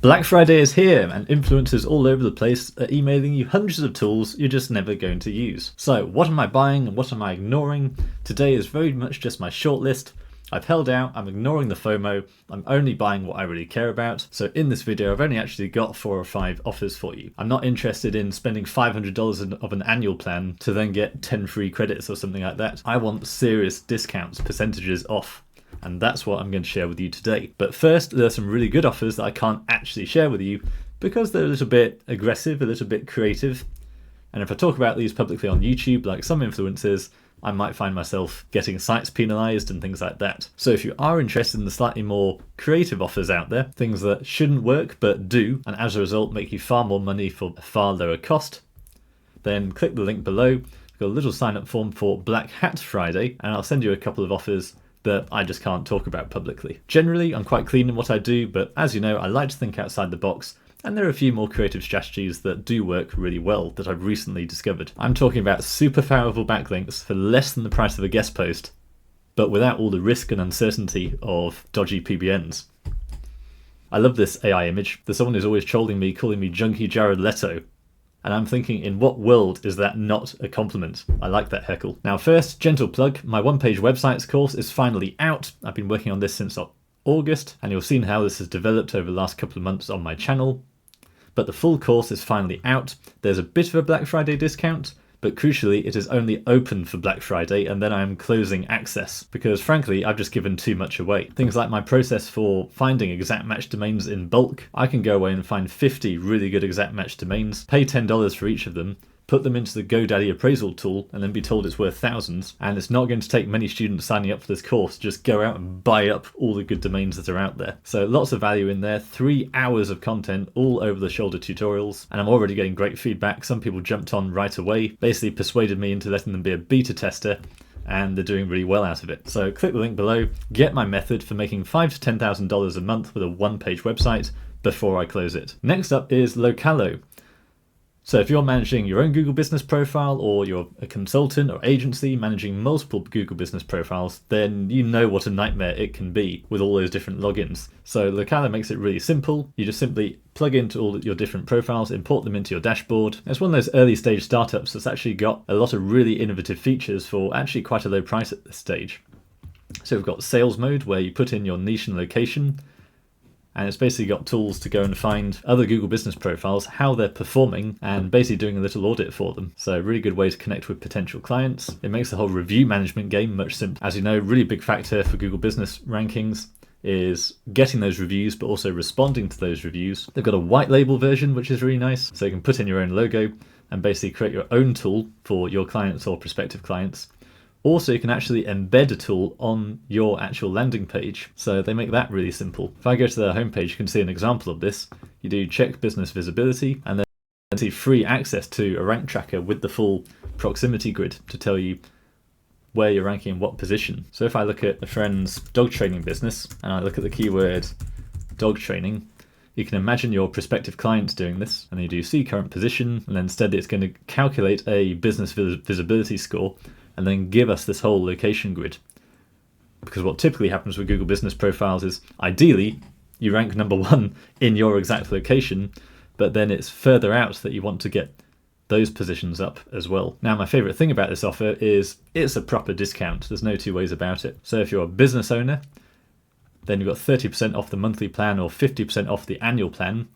Black Friday is here, and influencers all over the place are emailing you hundreds of tools you're just never going to use. So what am I buying and what am I ignoring? Today is very much just my shortlist. I've held out, I'm ignoring the FOMO, I'm only buying what I really care about. So in this video, I've only actually got 4 or 5 offers for you. I'm not interested in spending $500 of an annual plan to then get 10 free credits or something like that. I want serious discounts, percentages off. And that's what I'm going to share with you today. But first, there are some really good offers that I can't actually share with you because they're a little bit aggressive, a little bit creative. And if I talk about these publicly on YouTube, like some influencers, I might find myself getting sites penalized and things like that. So if you are interested in the slightly more creative offers out there, things that shouldn't work but do, and as a result make you far more money for a far lower cost, then click the link below. I've got a little sign up form for Black Hat Friday, and I'll send you a couple of offers that I just can't talk about publicly. Generally, I'm quite clean in what I do, but as you know, I like to think outside the box, and there are a few more creative strategies that do work really well that I've recently discovered. I'm talking about super powerful backlinks for less than the price of a guest post, but without all the risk and uncertainty of dodgy PBNs. I love this AI image. There's someone who's always trolling me, calling me Junkie Jared Leto. And I'm thinking, in what world is that not a compliment? I like that heckle. Now first, gentle plug, my one-page websites course is finally out. I've been working on this since August, and you'll see how this has developed over the last couple of months on my channel. But the full course is finally out. There's a bit of a Black Friday discount, but crucially it is only open for Black Friday, and then I'm closing access because frankly I've just given too much away. Things like my process for finding exact match domains in bulk. I can go away and find 50 really good exact match domains, pay $10 for each of them, put them into the GoDaddy appraisal tool, and then be told it's worth thousands. And it's not going to take many students signing up for this course to just go out and buy up all the good domains that are out there. So lots of value in there, 3 hours of content, all over the shoulder tutorials, and I'm already getting great feedback. Some people jumped on right away, basically persuaded me into letting them be a beta tester, and they're doing really well out of it. So click the link below, get my method for making $5,000 to $10,000 a month with a one-page website before I close it. Next up is Localo. So if you're managing your own Google business profile, or you're a consultant or agency managing multiple Google business profiles, then you know what a nightmare it can be with all those different logins. So Localo makes it really simple. You just simply plug into all your different profiles, import them into your dashboard. It's one of those early stage startups that's actually got a lot of really innovative features for actually quite a low price at this stage. So we've got sales mode where you put in your niche and location, and it's basically got tools to go and find other Google business profiles, how they're performing, and basically doing a little audit for them. So a really good way to connect with potential clients. It makes the whole review management game much simpler. As you know, really big factor for Google business rankings is getting those reviews, but also responding to those reviews. They've got a white label version, which is really nice. So you can put in your own logo and basically create your own tool for your clients or prospective clients. Also, you can actually embed a tool on your actual landing page. So they make that really simple. If I go to their homepage, you can see an example of this. You do check business visibility and then see free access to a rank tracker with the full proximity grid to tell you where you're ranking in what position. So if I look at a friend's dog training business and I look at the keyword dog training, you can imagine your prospective clients doing this, and you do see current position, and then instead it's going to calculate a business visibility score and then give us this whole location grid. Because what typically happens with Google business profiles is ideally you rank number 1 in your exact location, but then it's further out that you want to get those positions up as well. Now my favorite thing about this offer is it's a proper discount. There's no two ways about it. So if you're a business owner, then you've got 30% off the monthly plan or 50% off the annual plan.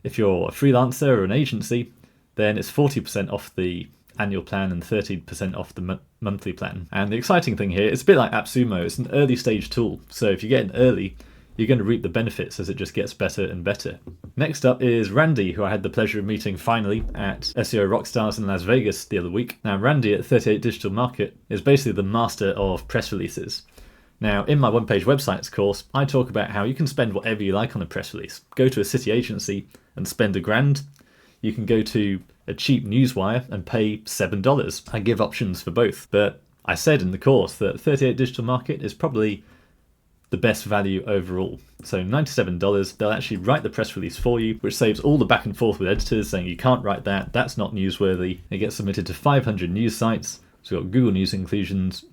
If you're a freelancer or an agency, then it's 40% off the annual plan and 30% off the monthly plan. And the exciting thing here, it's a bit like AppSumo, it's an early stage tool. So if you get in early, you're going to reap the benefits as it just gets better and better. Next up is Randy, who I had the pleasure of meeting finally at SEO Rockstars in Las Vegas the other week. Now Randy at 38 Digital Market is basically the master of press releases. Now in my one-page websites course, I talk about how you can spend whatever you like on a press release. Go to a city agency and spend $1,000. You can go to a cheap newswire and pay $7. I give options for both, but I said in the course that 38 Digital Market is probably the best value overall. So $97, they'll actually write the press release for you, which saves all the back and forth with editors saying you can't write that, that's not newsworthy. It gets submitted to 500 news sites. So we've got Google News inclusions,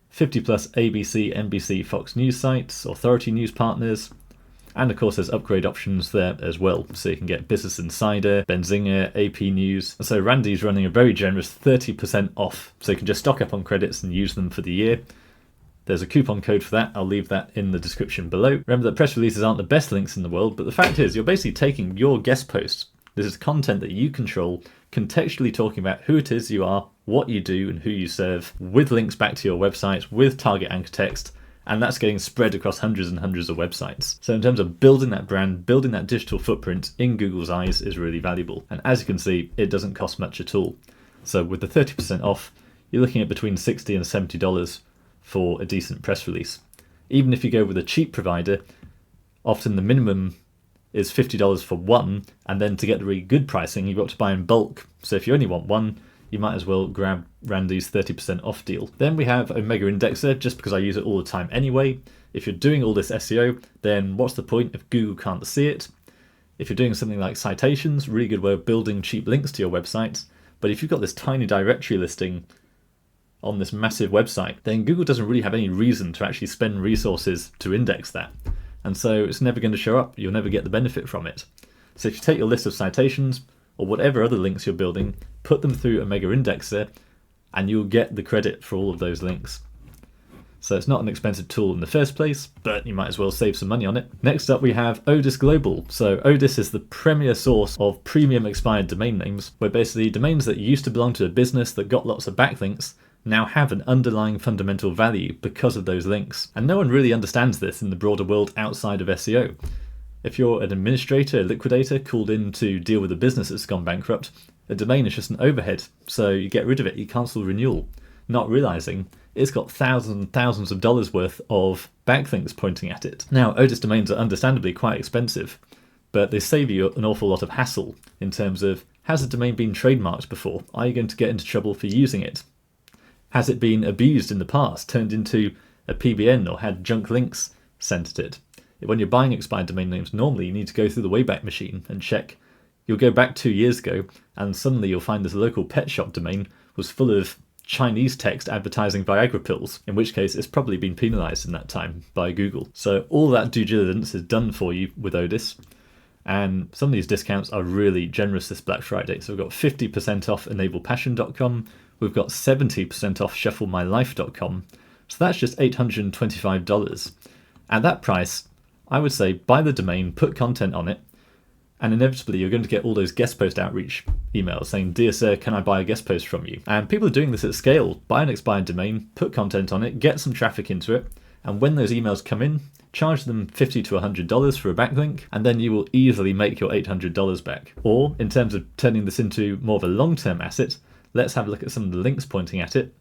50 plus ABC, NBC, Fox News sites, authority news partners, And of course, there's upgrade options there as well. So you can get Business Insider, Benzinga, AP News. And so Randy's running a very generous 30% off. So you can just stock up on credits and use them for the year. There's a coupon code for that. I'll leave that in the description below. Remember that press releases aren't the best links in the world, but the fact is you're basically taking your guest post. This is content that you control, contextually talking about who it is you are, what you do, and who you serve, with links back to your website, with target anchor text, and that's getting spread across hundreds and hundreds of websites. So in terms of building that brand, building that digital footprint in Google's eyes is really valuable. And as you can see, it doesn't cost much at all. So with the 30% off, you're looking at between $60 and $70 for a decent press release. Even if you go with a cheap provider, often the minimum is $50 for one, and then to get the really good pricing, you've got to buy in bulk. So if you only want one, you might as well grab Randy's 30% off deal. Then we have a mega indexer, just because I use it all the time anyway. If you're doing all this SEO, then what's the point if Google can't see it? If you're doing something like citations, really good way of building cheap links to your website. But if you've got this tiny directory listing on this massive website, then Google doesn't really have any reason to actually spend resources to index that. And so it's never going to show up. You'll never get the benefit from it. So if you take your list of citations or whatever other links you're building, put them through a mega indexer, and you'll get the credit for all of those links. So it's not an expensive tool in the first place, but you might as well save some money on it. Next up, we have Odys Global. So Odys is the premier source of premium expired domain names, where basically domains that used to belong to a business that got lots of backlinks now have an underlying fundamental value because of those links. And no one really understands this in the broader world outside of SEO. If you're an administrator, a liquidator called in to deal with a business that's gone bankrupt, a domain is just an overhead, so you get rid of it, you cancel renewal, not realizing it's got thousands and thousands of dollars worth of backlinks pointing at it. Now, Odys domains are understandably quite expensive, but they save you an awful lot of hassle in terms of, has a domain been trademarked before? Are you going to get into trouble for using it? Has it been abused in the past, turned into a PBN, or had junk links sent at it? When you're buying expired domain names, normally you need to go through the Wayback Machine and check. You'll go back 2 years ago, and suddenly you'll find this local pet shop domain was full of Chinese text advertising Viagra pills, in which case it's probably been penalized in that time by Google. So all that due diligence is done for you with Odys. And some of these discounts are really generous this Black Friday. So we've got 50% off enablepassion.com. We've got 70% off shufflemylife.com. So that's just $825. At that price, I would say buy the domain, put content on it, and inevitably you're going to get all those guest post outreach emails saying, "Dear sir, can I buy a guest post from you?" And people are doing this at scale. Buy an expired domain, put content on it, get some traffic into it, and when those emails come in, charge them $50 to $100 for a backlink, and then you will easily make your $800 back. Or, in terms of turning this into more of a long-term asset, let's have a look at some of the links pointing at it.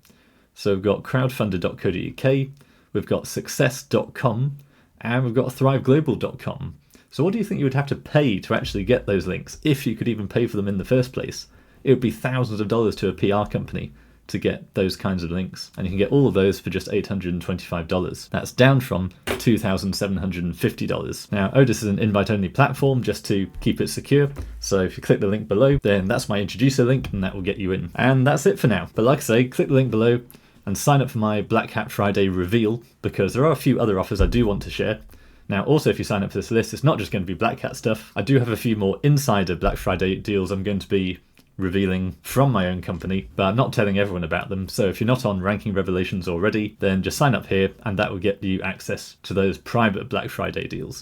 So we've got crowdfunder.co.uk, we've got success.com, and we've got thriveglobal.com. So what do you think you would have to pay to actually get those links, if you could even pay for them in the first place? It would be thousands of dollars to a PR company to get those kinds of links, and you can get all of those for just $825. That's down from $2,750. Now, Odys is an invite-only platform just to keep it secure, so if you click the link below, then that's my introducer link, and that will get you in. And that's it for now. But like I say, click the link below and sign up for my Black Hat Friday reveal, because there are a few other offers I do want to share. Now, also, if you sign up for this list, it's not just going to be Black Hat stuff. I do have a few more insider Black Friday deals I'm going to be revealing from my own company, but I'm not telling everyone about them. So if you're not on Ranking Revelations already, then just sign up here, and that will get you access to those private Black Friday deals.